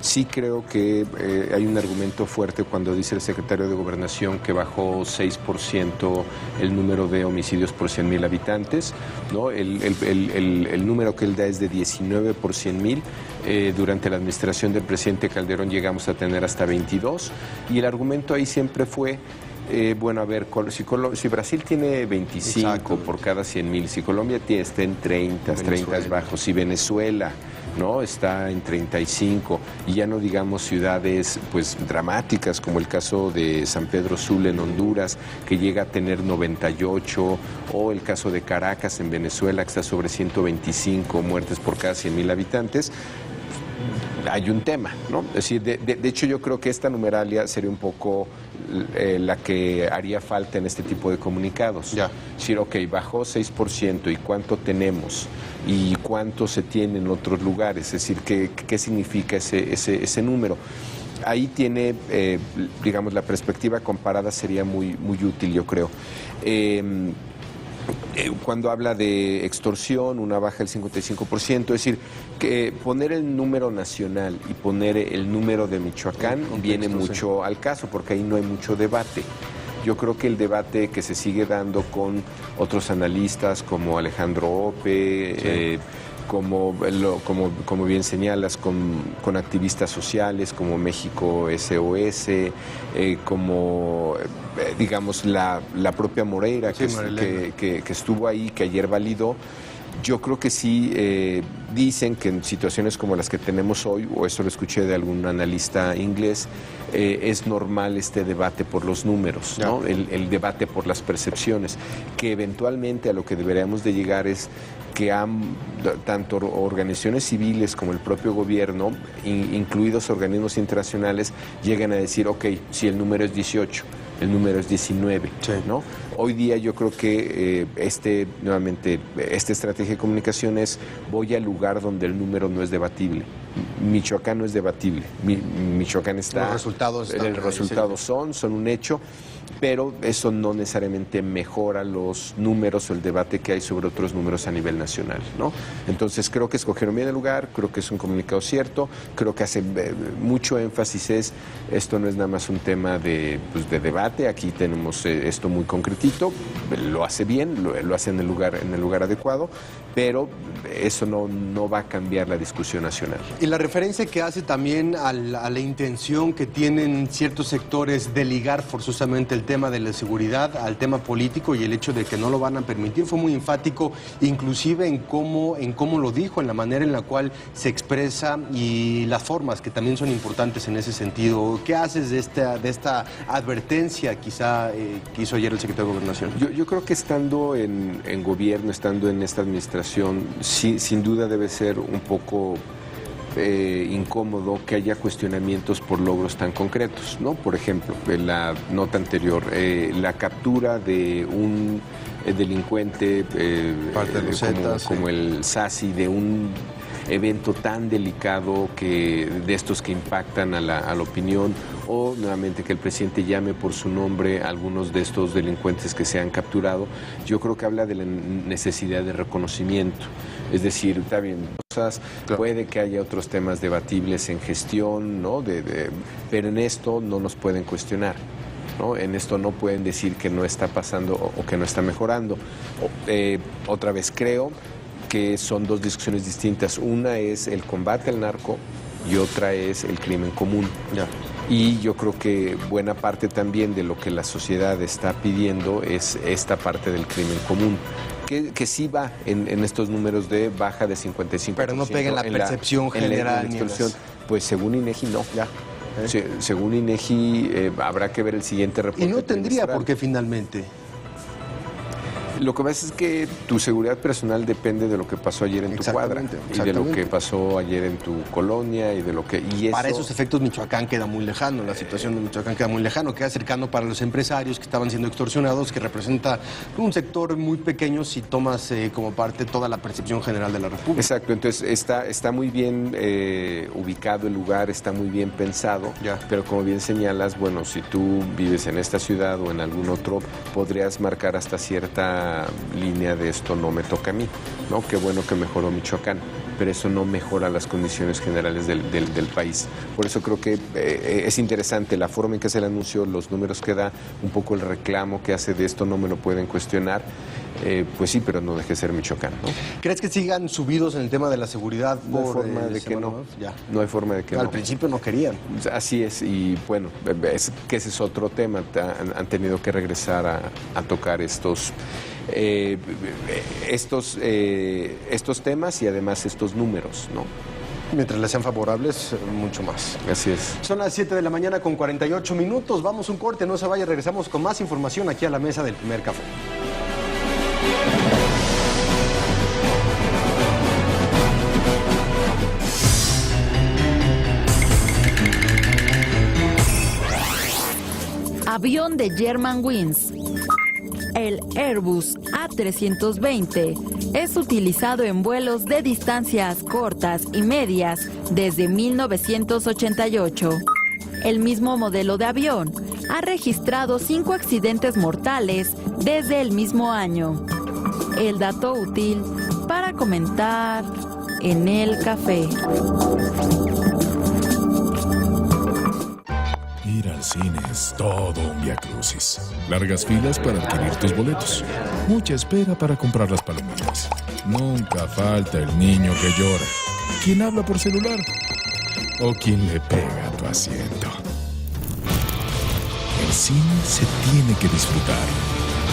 Sí creo que hay un argumento fuerte cuando dice el secretario de Gobernación que bajó 6% el número de homicidios por 100,000 habitantes, ¿no? El número que él da es de 19 por 100,000. Durante la administración del presidente Calderón llegamos a tener hasta 22 y el argumento ahí siempre fue bueno, a ver, si Brasil tiene 25 Exacto. por cada 100,000, si Colombia está en 30 es bajo, si Venezuela no está en 35 y ya no digamos ciudades pues dramáticas como el caso de San Pedro Sula en Honduras que llega a tener 98 o el caso de Caracas en Venezuela que está sobre 125 muertes por cada 100,000 habitantes. Hay un tema, ¿no? Es decir, de hecho yo creo que esta numeralia sería un poco la que haría falta en este tipo de comunicados. Ya. Es decir, ok, bajó 6% y cuánto tenemos y cuánto se tiene en otros lugares, es decir, qué significa ese número. Ahí tiene, digamos, la perspectiva comparada sería muy útil, yo creo. Cuando habla de extorsión, una baja del 55%, es decir, que poner el número nacional y poner el número de Michoacán viene mucho al caso, porque ahí no hay mucho debate. Yo creo que el debate que se sigue dando con otros analistas como Alejandro Ope, como bien señalas, con activistas sociales como México SOS, como digamos la propia Moreira, que estuvo ahí, que ayer validó. Yo creo que sí dicen que en situaciones como las que tenemos hoy, o eso lo escuché de algún analista inglés, es normal este debate por los números, ¿no? El debate por las percepciones, que eventualmente a lo que deberíamos de llegar es que tanto organizaciones civiles como el propio gobierno, incluidos organismos internacionales, lleguen a decir, ok, si el número es 18, el número es 19, sí. ¿no? Hoy día yo creo que nuevamente, esta estrategia de comunicación es voy al lugar donde el número no es debatible. Michoacán no es debatible. Michoacán está... Los resultados son un hecho, pero eso no necesariamente mejora los números o el debate que hay sobre otros números a nivel nacional, ¿no? Entonces creo que escogieron bien el lugar, creo que es un comunicado cierto, creo que hace mucho énfasis esto no es nada más un tema de debate, aquí tenemos esto muy concretito, lo hace bien, lo hace en el lugar adecuado, pero eso no va a cambiar la discusión nacional. Y la referencia que hace también a la intención que tienen ciertos sectores de ligar forzosamente el tema de la seguridad al tema político y el hecho de que no lo van a permitir fue muy enfático, inclusive en cómo lo dijo, en la manera en la cual se expresa y las formas que también son importantes en ese sentido. ¿Qué haces de esta advertencia quizá que hizo ayer el secretario de Gobernación? Yo creo que estando en gobierno, estando en esta administración, sin duda debe ser un poco incómodo que haya cuestionamientos por logros tan concretos, ¿no? Por ejemplo, en la nota anterior, la captura de un delincuente como el Sasi, de un evento tan delicado de estos que impactan a la opinión, o nuevamente que el presidente llame por su nombre a algunos de estos delincuentes que se han capturado. Yo creo que habla de la necesidad de reconocimiento. Es decir, está bien, cosas, puede que haya otros temas debatibles en gestión, ¿no? Pero en esto no nos pueden cuestionar, ¿no? En esto no pueden decir que no está pasando o que no está mejorando. Otra vez, creo que son dos discusiones distintas. Una es el combate al narco y otra es el crimen común. Y yo creo que buena parte también de lo que la sociedad está pidiendo es esta parte del crimen común, que sí va en estos números de baja de 55%. Pero no pega en la percepción general. En la extorsión. Pues según INEGI no. Según INEGI habrá que ver el siguiente reporte. Y no tendría por qué finalmente. Lo que pasa es que tu seguridad personal depende de lo que pasó ayer en tu cuadra y de lo que pasó ayer en tu colonia y de lo que... Para esos efectos Michoacán queda muy lejano, la situación de Michoacán queda muy lejano, queda cercano para los empresarios que estaban siendo extorsionados, que representa un sector muy pequeño si tomas como parte toda la percepción general de la República. Exacto, entonces está muy bien ubicado el lugar, está muy bien pensado, pero como bien señalas, bueno, si tú vives en esta ciudad o en algún otro, podrías marcar hasta cierta línea de esto no me toca a mí, ¿no? Qué bueno que mejoró Michoacán, pero eso no mejora las condiciones generales del país. Por eso creo que es interesante la forma en que hace el anuncio, los números que da, un poco el reclamo que hace de esto no me lo pueden cuestionar. Pues sí, pero no deje de ser Michoacán, ¿no? ¿Crees que sigan subidos en el tema de la seguridad? No hay forma de que no. No hay forma de que no. Al principio no querían. Así es, y bueno, que ese es otro tema. Han tenido que regresar a tocar estos temas y además estos números, ¿no? Mientras les sean favorables, mucho más. Así es. Son las 7 de la mañana con 48 minutos. Vamos un corte, no se vaya, regresamos con más información aquí a la mesa del primer café. Avión de Germanwings. El Airbus A320 es utilizado en vuelos de distancias cortas y medias desde 1988. El mismo modelo de avión ha registrado 5 accidentes mortales desde el mismo año. El dato útil para comentar en el café. Ir al cine es todo un viacrucis. Largas filas para adquirir tus boletos. Mucha espera para comprar las palomitas. Nunca falta el niño que llora. ¿Quién habla por celular? O quien le pega a tu asiento. El cine se tiene que disfrutar.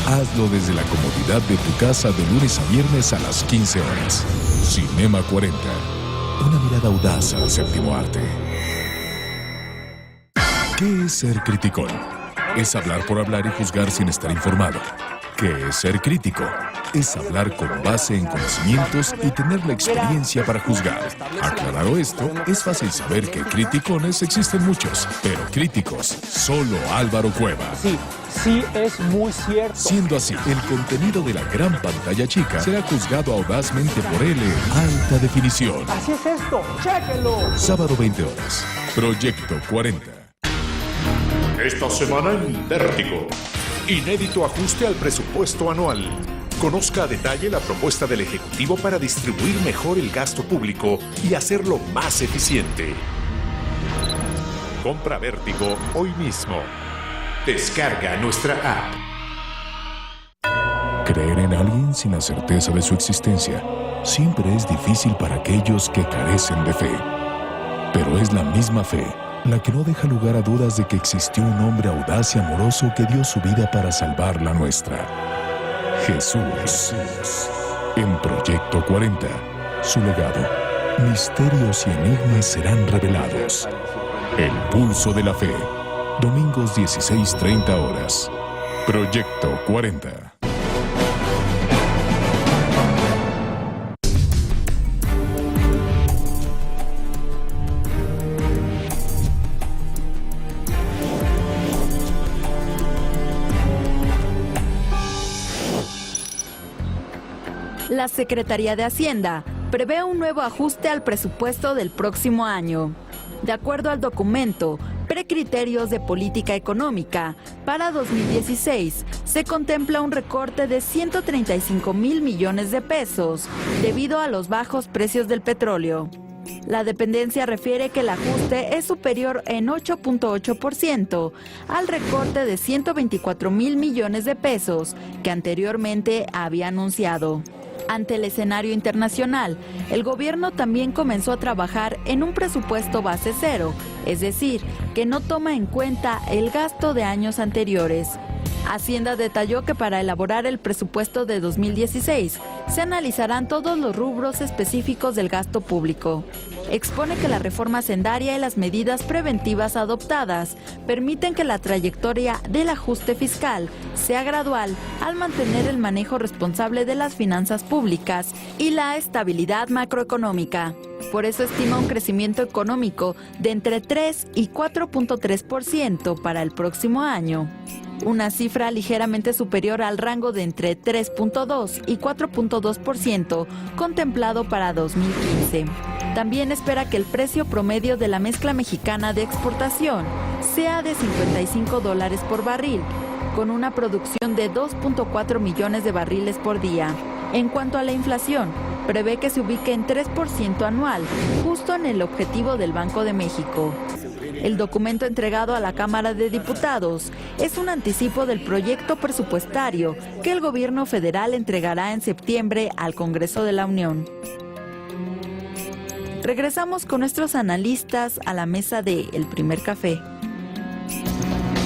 Hazlo desde la comodidad de tu casa de lunes a viernes a las 15 horas. Cinema 40. Una mirada audaz al séptimo arte. ¿Qué es ser criticón? Es hablar por hablar y juzgar sin estar informado. ¿Qué es ser crítico? Es hablar con base en conocimientos y tener la experiencia para juzgar. Aclarado esto, es fácil saber que criticones existen muchos, pero críticos, solo Álvaro Cueva. Sí, es muy cierto. Siendo así, el contenido de la gran pantalla chica será juzgado audazmente por él en alta definición. Así es esto, chéquenlo. Sábado 20 horas. Proyecto 40. Esta semana en Vértigo. Inédito ajuste al presupuesto anual. Conozca a detalle la propuesta del Ejecutivo para distribuir mejor el gasto público y hacerlo más eficiente. Compra Vértigo hoy mismo. Descarga nuestra app. Creer en alguien sin la certeza de su existencia siempre es difícil para aquellos que carecen de fe. Pero es la misma fe la que no deja lugar a dudas de que existió un hombre audaz y amoroso que dio su vida para salvar la nuestra. Jesús. En Proyecto 40, su legado, misterios y enigmas serán revelados. El pulso de la fe. Domingos 16:30 horas. Proyecto 40. La Secretaría de Hacienda prevé un nuevo ajuste al presupuesto del próximo año. De acuerdo al documento Precriterios de Política Económica, para 2016 se contempla un recorte de 135,000 millones de pesos debido a los bajos precios del petróleo. La dependencia refiere que el ajuste es superior en 8.8% al recorte de 124,000 millones de pesos que anteriormente había anunciado. Ante el escenario internacional, el gobierno también comenzó a trabajar en un presupuesto base cero, es decir, que no toma en cuenta el gasto de años anteriores. Hacienda detalló que para elaborar el presupuesto de 2016 se analizarán todos los rubros específicos del gasto público. Expone que la reforma hacendaria y las medidas preventivas adoptadas permiten que la trayectoria del ajuste fiscal sea gradual al mantener el manejo responsable de las finanzas públicas y la estabilidad macroeconómica. Por eso estima un crecimiento económico de entre 3 y 4.3% para el próximo año. Una cifra ligeramente superior al rango de entre 3.2 y 4.2% contemplado para 2015. También espera que el precio promedio de la mezcla mexicana de exportación sea de $55 por barril, con una producción de 2.4 millones de barriles por día. En cuanto a la inflación, prevé que se ubique en 3% anual, justo en el objetivo del Banco de México. El documento entregado a la Cámara de Diputados es un anticipo del proyecto presupuestario que el gobierno federal entregará en septiembre al Congreso de la Unión. Regresamos con nuestros analistas a la mesa de El Primer Café.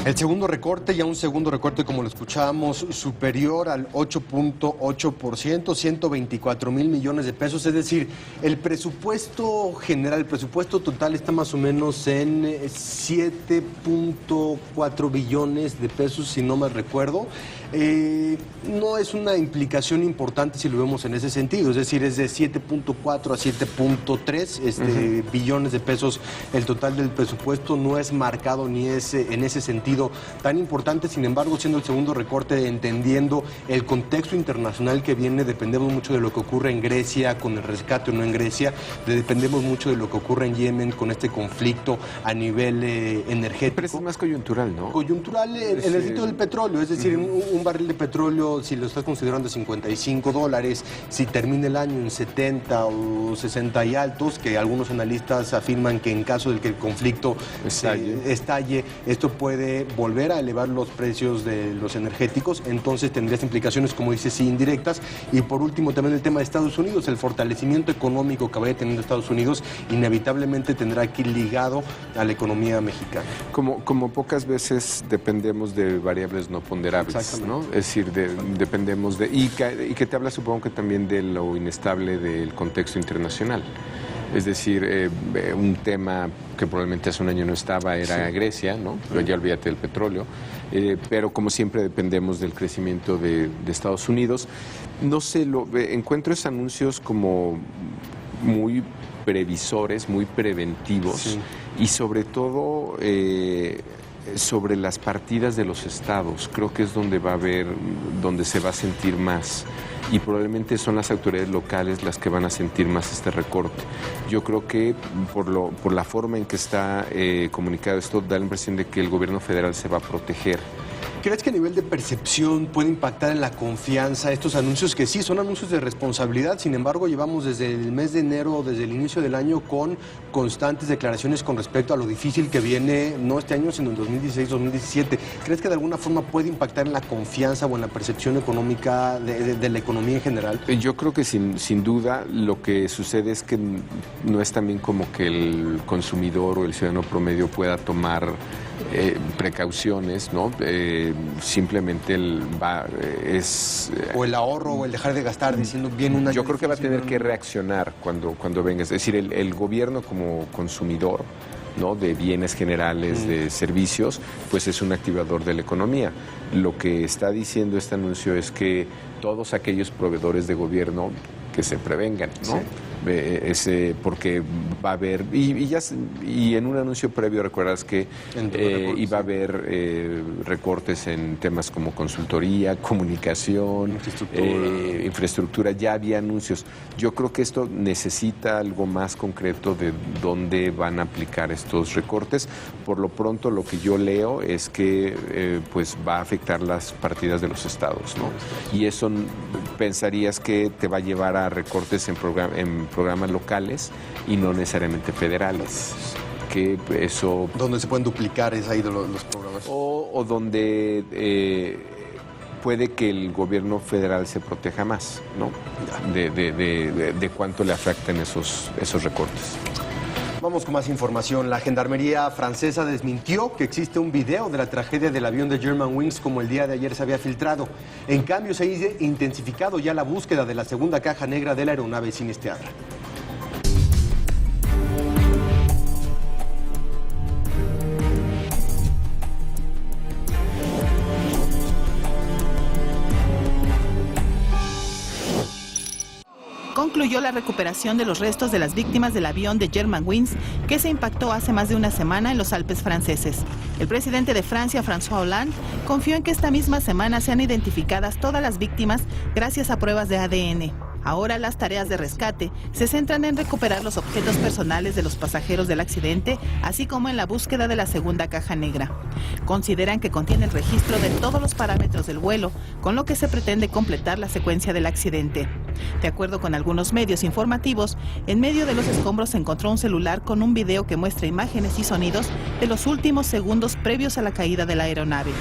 El segundo recorte, ya un segundo recorte como lo escuchábamos, superior al 8.8%, 124,000 millones de pesos, es decir, el presupuesto general, el presupuesto total está más o menos en 7.4 billones de pesos, si no me recuerdo. No es una implicación importante si lo vemos en ese sentido, es decir, es de 7.4 a 7.3 billones de pesos el total del presupuesto, no es marcado ni es en ese sentido tan importante, sin embargo, siendo el segundo recorte, entendiendo el contexto internacional que viene, dependemos mucho de lo que ocurre en Grecia, con el rescate o no en Grecia, dependemos mucho de lo que ocurre en Yemen con este conflicto a nivel energético. Pero es más coyuntural, ¿no? Coyuntural en el sentido del petróleo, es decir, un barril de petróleo, si lo estás considerando $55, si termina el año en 70 o 60 y altos, que algunos analistas afirman que en caso de que el conflicto estalle, esto puede volver a elevar los precios de los energéticos, entonces tendrías implicaciones, como dices, sí, indirectas. Y por último, también el tema de Estados Unidos, el fortalecimiento económico que vaya teniendo Estados Unidos, inevitablemente tendrá que ir ligado a la economía mexicana. Como pocas veces dependemos de variables no ponderables, ¿no? Es decir, dependemos de... Y que te habla, supongo que también de lo inestable del contexto internacional. Es decir, un tema que probablemente hace un año no estaba era Grecia, ¿no? Pero ya olvídate del petróleo. Pero como siempre dependemos del crecimiento de Estados Unidos. No sé, encuentro esos anuncios como muy previsores, muy preventivos y sobre todo sobre las partidas de los estados. Creo que es donde donde se va a sentir más. Y probablemente son las autoridades locales las que van a sentir más este recorte. Yo creo que por la forma en que está comunicado esto, da la impresión de que el gobierno federal se va a proteger. ¿Crees que a nivel de percepción puede impactar en la confianza estos anuncios que sí son anuncios de responsabilidad? Sin embargo, llevamos desde el mes de enero, desde el inicio del año, con constantes declaraciones con respecto a lo difícil que viene, no este año, sino en 2016, 2017. ¿Crees que de alguna forma puede impactar en la confianza o en la percepción económica de la economía en general? Yo creo que sin duda lo que sucede es que no es también como que el consumidor o el ciudadano promedio pueda tomar precauciones, ¿no? Simplemente o el ahorro o el dejar de gastar diciendo bien una... Yo creo que va a tener que reaccionar cuando venga. Es decir, el gobierno como consumidor, ¿no? De bienes generales, de servicios, pues es un activador de la economía. Lo que está diciendo este anuncio es que todos aquellos proveedores de gobierno que se prevengan, ¿no? porque va a haber, y en un anuncio previo recuerdas que iba a haber recortes en temas como consultoría, comunicación, infraestructura, ya había anuncios. Yo creo que esto necesita algo más concreto de dónde van a aplicar estos recortes. Por lo pronto lo que yo leo es que pues va a afectar las partidas de los estados, ¿no? Y eso pensarías que te va a llevar a recortes en programas locales y no necesariamente federales. Que eso... ¿Dónde se pueden duplicar ahí los programas? O donde puede que el gobierno federal se proteja más, ¿no? De cuánto le afectan esos recortes. Vamos con más información. La Gendarmería francesa desmintió que existe un video de la tragedia del avión de Germanwings como el día de ayer se había filtrado. En cambio, se ha intensificado ya la búsqueda de la segunda caja negra de la aeronave siniestrada. Concluyó la recuperación de los restos de las víctimas del avión de Germanwings que se impactó hace más de una semana en los Alpes franceses. El presidente de Francia, François Hollande, confió en que esta misma semana sean identificadas todas las víctimas gracias a pruebas de ADN. Ahora las tareas de rescate se centran en recuperar los objetos personales de los pasajeros del accidente, así como en la búsqueda de la segunda caja negra. Consideran que contiene el registro de todos los parámetros del vuelo, con lo que se pretende completar la secuencia del accidente. De acuerdo con algunos medios informativos, en medio de los escombros se encontró un celular con un video que muestra imágenes y sonidos de los últimos segundos previos a la caída de la aeronave.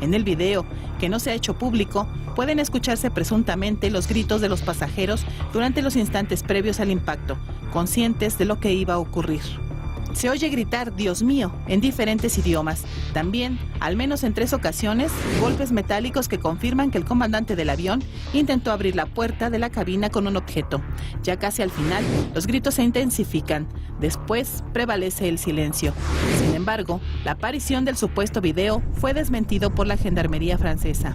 En el video, que no se ha hecho público, pueden escucharse presuntamente los gritos de los pasajeros durante los instantes previos al impacto, conscientes de lo que iba a ocurrir. Se oye gritar "Dios mío" en diferentes idiomas. También, al menos en 3 ocasiones, golpes metálicos que confirman que el comandante del avión intentó abrir la puerta de la cabina con un objeto. Ya casi al final, los gritos se intensifican. Después, prevalece el silencio. Sin embargo, la aparición del supuesto video fue desmentido por la Gendarmería francesa.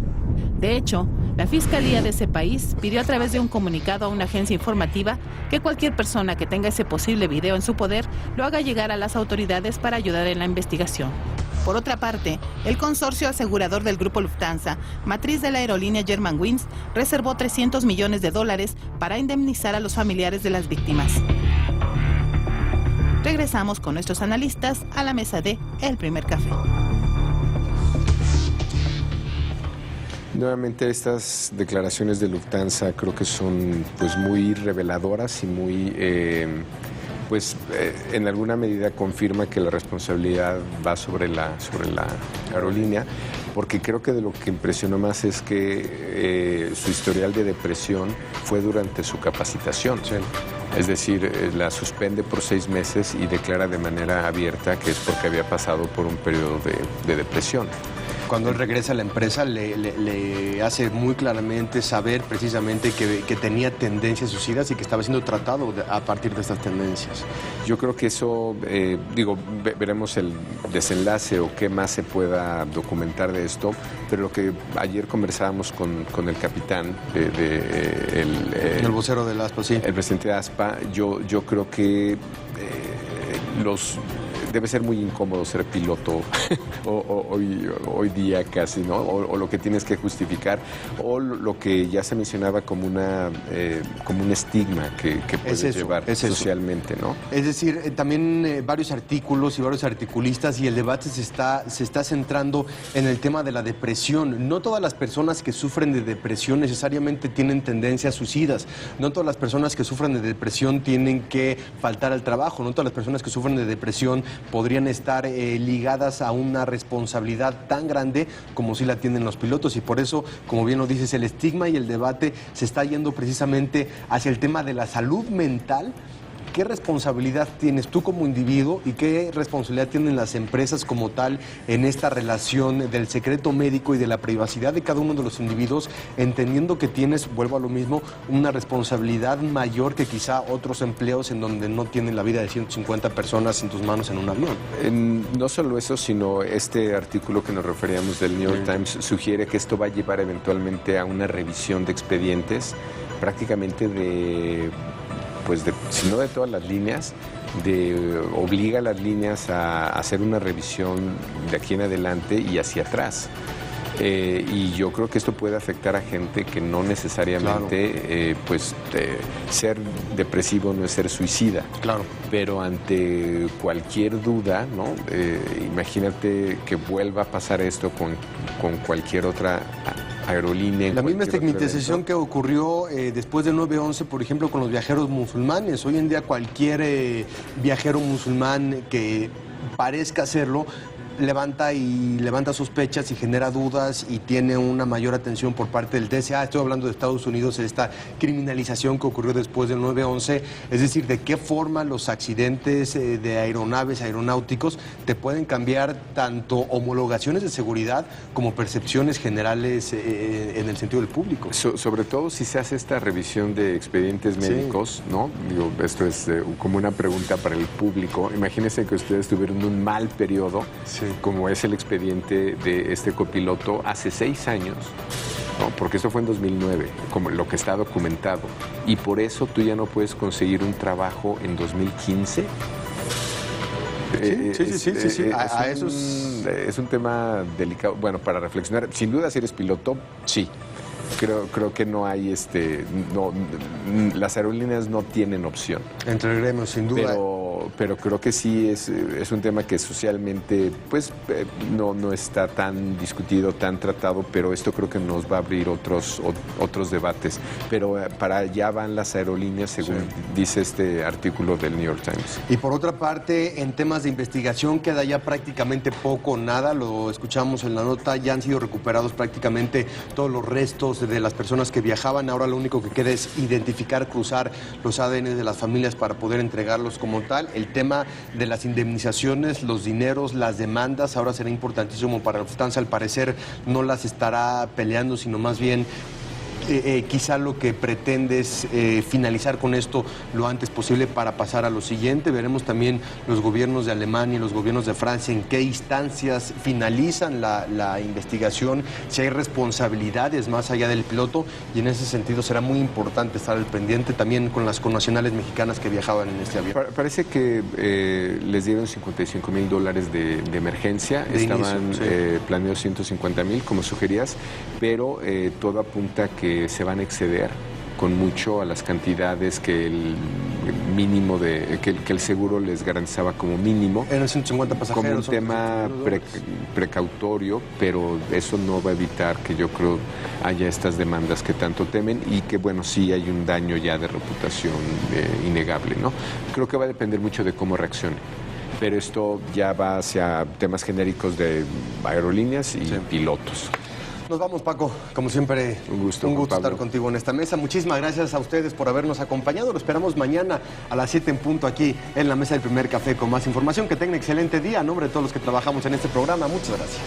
De hecho, la Fiscalía de ese país pidió a través de un comunicado a una agencia informativa que cualquier persona que tenga ese posible video en su poder lo haga llegar a las autoridades para ayudar en la investigación. Por otra parte, el consorcio asegurador del grupo Lufthansa, matriz de la aerolínea Germanwings, reservó $300 millones para indemnizar a los familiares de las víctimas. Regresamos con nuestros analistas a la mesa de El Primer Café. Nuevamente estas declaraciones de Lufthansa creo que son pues muy reveladoras y muy en alguna medida confirma que la responsabilidad va sobre la aerolínea, porque creo que de lo que impresionó más es que su historial de depresión fue durante su capacitación. Sí. Es decir, la suspende por 6 meses y declara de manera abierta que es porque había pasado por un periodo de depresión. Cuando él regresa a la empresa le hace muy claramente saber precisamente que tenía tendencias suicidas y que estaba siendo tratado a partir de estas tendencias. Yo creo que eso, veremos el desenlace o qué más se pueda documentar de esto, pero lo que ayer conversábamos con el capitán, el vocero del ASPA, sí. El presidente de ASPA, yo creo que debe ser muy incómodo ser piloto hoy día casi, ¿no? O lo que tienes que justificar, o lo que ya se mencionaba como un estigma que puedes llevar socialmente, ¿no? Es decir, también varios artículos y varios articulistas y el debate se está centrando en el tema de la depresión. No todas las personas que sufren de depresión necesariamente tienen tendencias suicidas. No todas las personas que sufren de depresión tienen que faltar al trabajo. No todas las personas que sufren de depresión podrían estar ligadas a una responsabilidad tan grande como si la tienen los pilotos, y por eso, como bien lo dices, el estigma y el debate se está yendo precisamente hacia el tema de la salud mental. ¿Qué responsabilidad tienes tú como individuo y qué responsabilidad tienen las empresas como tal en esta relación del secreto médico y de la privacidad de cada uno de los individuos, entendiendo que tienes, vuelvo a lo mismo, una responsabilidad mayor que quizá otros empleos en donde no tienen la vida de 150 personas en tus manos en un avión? No solo eso, sino este artículo que nos referíamos del New York Times sugiere que esto va a llevar eventualmente a una revisión de expedientes prácticamente de si no de todas las líneas, obliga a las líneas a hacer una revisión de aquí en adelante y hacia atrás. Y yo creo que esto puede afectar a gente que no necesariamente, ser depresivo no es ser suicida. Claro. Pero ante cualquier duda, ¿no? Imagínate que vuelva a pasar esto con cualquier otra aerolínea. La misma estigmatización que ocurrió después del 9/11, por ejemplo, con los viajeros musulmanes. Hoy en día cualquier viajero musulmán que parezca hacerlo levanta sospechas y genera dudas y tiene una mayor atención por parte del TSA. Estoy hablando de Estados Unidos, esta criminalización que ocurrió después del 9/11, es decir, de qué forma los accidentes de aeronaves, aeronáuticos, te pueden cambiar tanto homologaciones de seguridad como percepciones generales en el sentido del público. Sobre todo si se hace esta revisión de expedientes médicos, ¿no? Digo, esto es como una pregunta para el público. Imagínense que ustedes tuvieron un mal periodo, como es el expediente de este copiloto hace 6 años, ¿no? Porque esto fue en 2009, como lo que está documentado, y por eso tú ya no puedes conseguir un trabajo en 2015. Es un tema delicado, bueno, para reflexionar. Sin duda, si eres piloto, sí. Creo que no hay las aerolíneas no tienen opción. Entre el gremio, sin duda. Pero creo que sí es un tema que socialmente no está tan discutido, tan tratado, pero esto creo que nos va a abrir otros debates. Pero para allá van las aerolíneas, según dice este artículo del New York Times. Y por otra parte, en temas de investigación queda ya prácticamente poco o nada, lo escuchamos en la nota, ya han sido recuperados prácticamente todos los restos de las personas que viajaban. Ahora lo único que queda es identificar, cruzar los ADN de las familias para poder entregarlos como tal. El tema de las indemnizaciones, los dineros, las demandas, ahora será importantísimo para Lufthansa. Al parecer no las estará peleando, sino más bien quizá lo que pretende es finalizar con esto lo antes posible para pasar a lo siguiente. Veremos también los gobiernos de Alemania y los gobiernos de Francia en qué instancias finalizan la investigación, si hay responsabilidades más allá del piloto, y en ese sentido será muy importante estar al pendiente también con las connacionales mexicanas que viajaban en este avión. Parece que les dieron $55,000 de emergencia, estaban planeados 150,000 como sugerías, pero todo apunta que se van a exceder con mucho a las cantidades que el mínimo que el seguro les garantizaba como mínimo. Eran 150 pasajeros. Como un tema precautorio, pero eso no va a evitar que yo creo haya estas demandas que tanto temen y que, bueno, sí hay un daño ya de reputación innegable, ¿no? Creo que va a depender mucho de cómo reaccione. Pero esto ya va hacia temas genéricos de aerolíneas y pilotos. Nos vamos, Paco. Como siempre, un gusto estar contigo en esta mesa. Muchísimas gracias a ustedes por habernos acompañado. Lo esperamos mañana a las 7 en punto aquí en la mesa del Primer Café con más información. Que tengan excelente día. A nombre de todos los que trabajamos en este programa, muchas gracias.